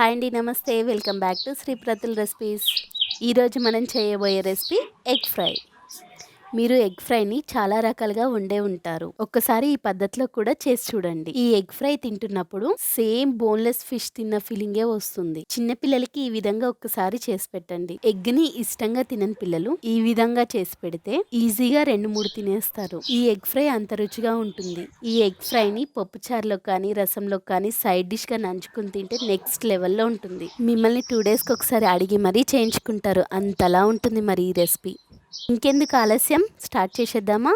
Hi అండి, నమస్తే. Welcome back to Sripratul recipes. ఈరోజు మనం చేయబోయే రెసిపీ ఎగ్ ఫ్రై. మీరు ఎగ్ ఫ్రైని చాలా రకాలుగా వండే ఉంటారు. ఒక్కసారి ఈ పద్ధతిలో కూడా చేసి చూడండి. ఈ ఎగ్ ఫ్రై తింటున్నప్పుడు సేమ్ బోన్లెస్ ఫిష్ తిన్న ఫీలింగే వస్తుంది. చిన్నపిల్లలకి ఈ విధంగా ఒక్కసారి చేసి పెట్టండి. ఎగ్ని ఇష్టంగా తినని పిల్లలు ఈ విధంగా చేసి పెడితే ఈజీగా 2-3 తినేస్తారు. ఈ ఎగ్ ఫ్రై అంత రుచిగా ఉంటుంది. ఈ ఎగ్ ఫ్రైని పప్పుచారులో కానీ రసంలో కానీ సైడ్ డిష్ గా నంచుకుని తింటే నెక్స్ట్ లెవెల్లో ఉంటుంది. మిమ్మల్ని 2 డేస్కి ఒకసారి అడిగి మరీ చేయించుకుంటారు. అంతలా ఉంటుంది మరి ఈ రెసిపీ. ఇంకెందుకు ఆలస్యం, స్టార్ట్ చేసేద్దామా?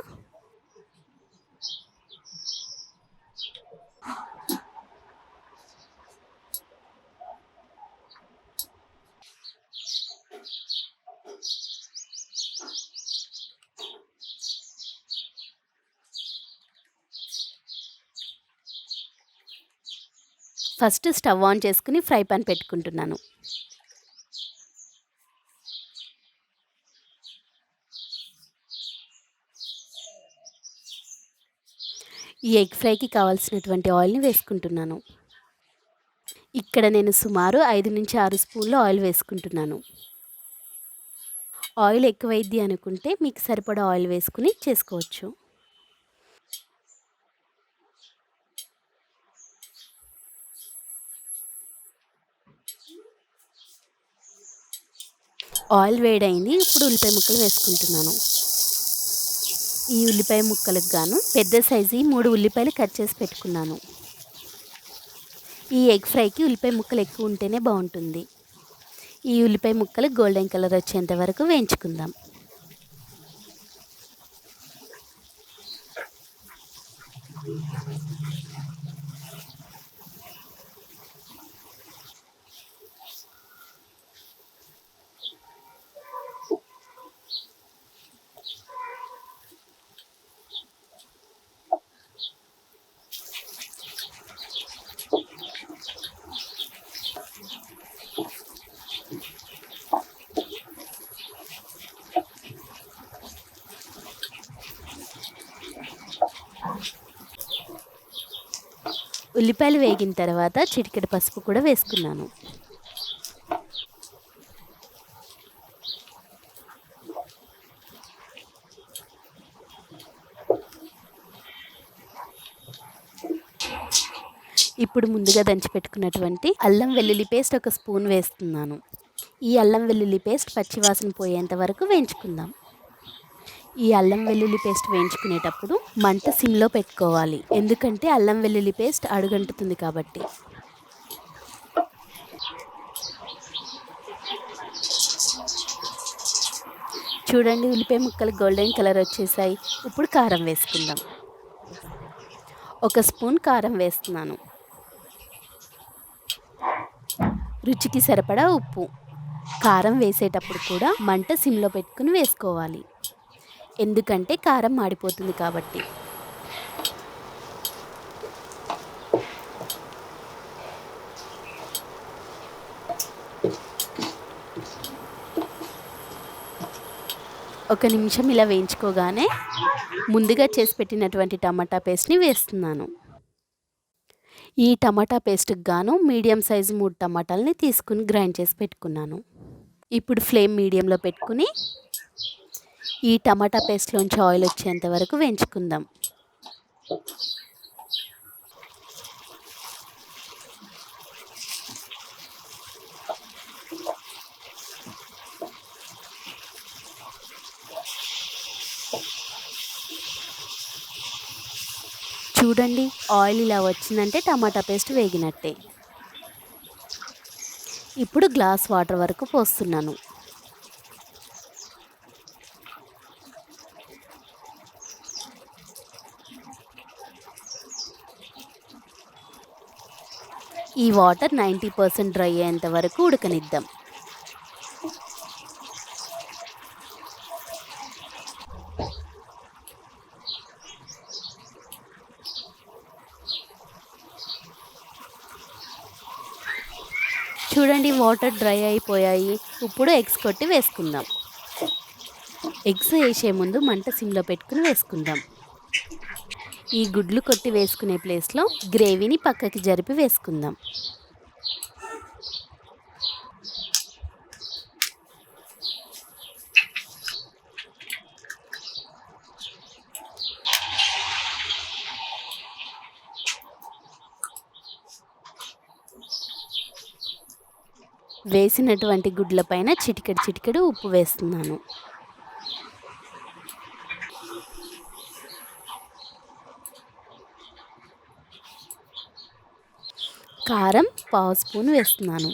ఫస్ట్ స్టవ్ ఆన్ చేసుకుని ఫ్రై పాన్ పెట్టుకుంటున్నాను. ఈ ఎగ్ ఫ్రైకి కావాల్సినటువంటి ఆయిల్ని వేసుకుంటున్నాను. ఇక్కడ నేను సుమారు 5-6 స్పూన్లు ఆయిల్ వేసుకుంటున్నాను. ఆయిల్ ఎక్కువైద్ది అనుకుంటే మీకు సరిపడా ఆయిల్ వేసుకుని చేసుకోవచ్చు. ఆయిల్ వేడైంది. ఇప్పుడు ఉల్లిపాయ ముక్కలు వేసుకుంటున్నాను. ఈ ఉల్లిపాయ ముక్కలకు గాను పెద్ద సైజు 3 ఉల్లిపాయలు కట్ చేసి పెట్టుకున్నాను. ఈ ఎగ్ ఫ్రైకి ఉల్లిపాయ ముక్కలు ఎక్కువ ఉంటేనే బాగుంటుంది. ఈ ఉల్లిపాయ ముక్కలు గోల్డెన్ కలర్ వచ్చేంత వరకు వేయించుకుందాం. ఉల్లిపాయలు వేగిన తర్వాత చిటికెడు పసుపు కూడా వేసుకున్నాను. ఇప్పుడు ముందుగా దంచి పెట్టుకున్నటువంటి అల్లం వెల్లుల్లి పేస్ట్ 1 స్పూన్ వేస్తున్నాను. ఈ అల్లం వెల్లుల్లి పేస్ట్ పచ్చివాసన పోయేంత వరకు వేయించుకుందాం. ఈ అల్లం వెల్లుల్లి పేస్ట్ వేయించుకునేటప్పుడు మంట సిమ్లో పెట్టుకోవాలి. ఎందుకంటే అల్లం వెల్లుల్లి పేస్ట్ అడుగంటుతుంది కాబట్టి. చూడండి, ఉల్లిపాయ ముక్కలు గోల్డెన్ కలర్ వచ్చేసాయి. ఇప్పుడు కారం వేసుకుందాం. 1 స్పూన్ కారం వేస్తున్నాను. రుచికి సరిపడా ఉప్పు. కారం వేసేటప్పుడు కూడా మంట సిమ్లో పెట్టుకుని వేసుకోవాలి. ఎందుకంటే కారం మాడిపోతుంది కాబట్టి. ఒక నిమిషం ఇలా వేయించుకోగానే ముందుగా చేసి పెట్టినటువంటి టమాటా పేస్ట్ని వేస్తున్నాను. ఈ టమాటా పేస్ట్కి గాను మీడియం సైజు 3 టమాటాలని తీసుకుని గ్రైండ్ చేసి పెట్టుకున్నాను. ఇప్పుడు ఫ్లేమ్ మీడియంలో పెట్టుకుని ఈ టమాటా పేస్ట్లోంచి ఆయిల్ వచ్చేంత వరకు వేయించుకుందాం. చూడండి, ఆయిల్ ఇలా వచ్చిందంటే టమాటా పేస్ట్ వేగినట్టే. ఇప్పుడు గ్లాస్ వాటర్ వరకు పోస్తున్నాను. ఈ వాటర్ 90% డ్రై అయ్యేంత వరకు ఉడకనిద్దాం. చూడండి, వాటర్ డ్రై అయిపోయాయి. ఇప్పుడు ఎగ్స్ కొట్టి వేసుకుందాం. ఎగ్స్ వేసే ముందు మంట సిమ్లో పెట్టుకుని వేసుకుందాం. ఈ గుడ్లు కొట్టి వేసుకునే ప్లేస్లో గ్రేవీని పక్కకి జరిపి వేసుకుందాం. వేసినటువంటి గుడ్ల పైన చిటికెడు చిటికెడు ఉప్పు వేస్తున్నాను. కారం పావు స్పూన్ వేస్తున్నాను.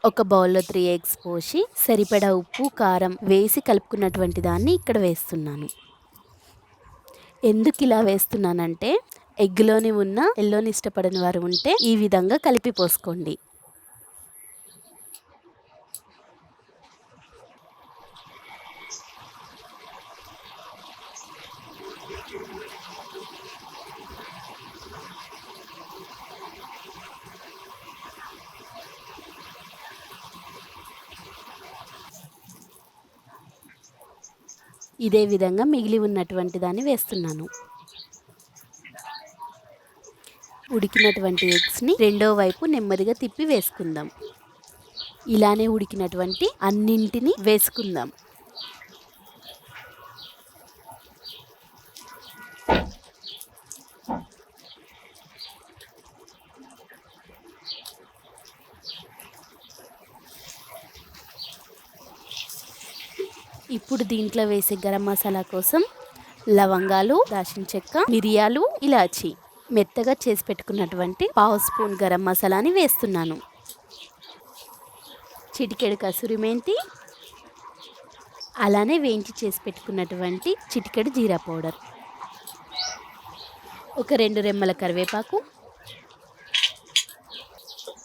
ఒక బౌల్లో 3 ఎగ్స్ పోసి సరిపడా ఉప్పు కారం వేసి కలుపుకున్నటువంటి దాన్ని ఇక్కడ వేస్తున్నాను. ఎందుకు ఇలా వేస్తున్నానంటే ఎగ్లోని ఉన్న ఎల్లోని ఇష్టపడని వారు ఉంటే ఈ విధంగా కలిపి పోసుకోండి. ఇదే విధంగా మిగిలి ఉన్నటువంటి దాన్ని వేస్తున్నాను. ఉడికినటువంటి ఎగ్స్ని రెండో వైపు నెమ్మదిగా తిప్పి వేసుకుందాం. ఇలానే ఉడికినటువంటి అన్నింటినీ వేసుకుందాం. ఇప్పుడు దీంట్లో వేసే గరం మసాలా కోసం లవంగాలు, దాల్చిన చెక్క, మిరియాలు, ఇలాచి మెత్తగా చేసి పెట్టుకున్నటువంటి పావు స్పూన్ గరం మసాలాని వేస్తున్నాను. చిటికెడు కసూరి మెంతి, అలానే వేయించి చేసి పెట్టుకున్నటువంటి చిటికెడు జీరా పౌడర్, ఒక 2 రెమ్మల కరివేపాకు,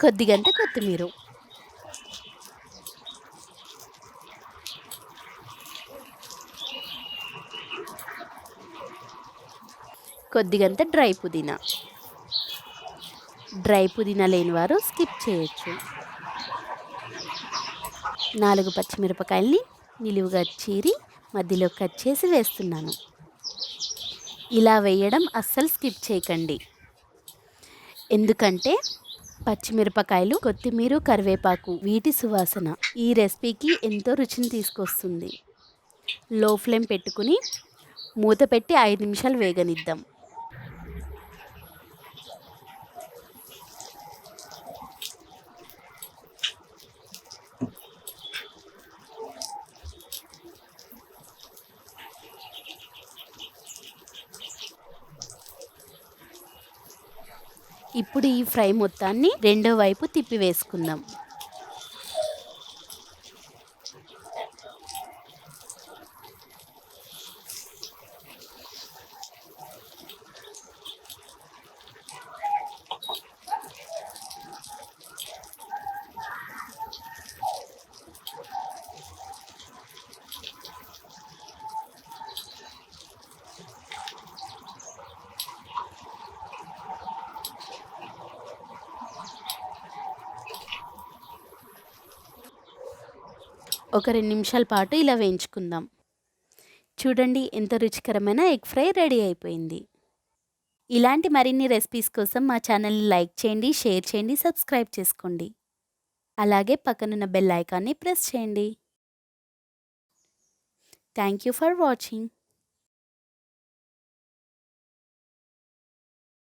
కొద్దిగంత కొత్తిమీర, కొద్దిగంత డ్రై పుదీనా. డ్రై పుదీనా లేని వారు స్కిప్ చేయొచ్చు. 4 పచ్చిమిరపకాయల్ని నిలువుగా చీరి మధ్యలో కట్ చేసి వేస్తున్నాను. ఇలా వేయడం అస్సలు స్కిప్ చేయకండి. ఎందుకంటే పచ్చిమిరపకాయలు, కొత్తిమీర, కరివేపాకు వీటి సువాసన ఈ రెసిపీకి ఎంతో రుచిని తీసుకొస్తుంది. లో ఫ్లేమ్ పెట్టుకుని మూత పెట్టి 5 నిమిషాలు వేగనిద్దాం. ఇప్పుడు ఈ ఫ్రై మొత్తాన్ని రెండో వైపు తిప్పి వేసుకుందాం. ఒక 2 నిమిషాల పాటు ఇలా వేయించుకుందాం. చూడండి ఎంత రుచికరమైన ఎగ్ ఫ్రై రెడీ అయిపోయింది. ఇలాంటి మరిన్ని రెసిపీస్ కోసం మా ఛానల్ని లైక్ చేయండి, షేర్ చేయండి, సబ్స్క్రైబ్ చేసుకోండి. అలాగే పక్కనున్న బెల్ ఐకాన్ని ప్రెస్ చేయండి. Thank you for watching.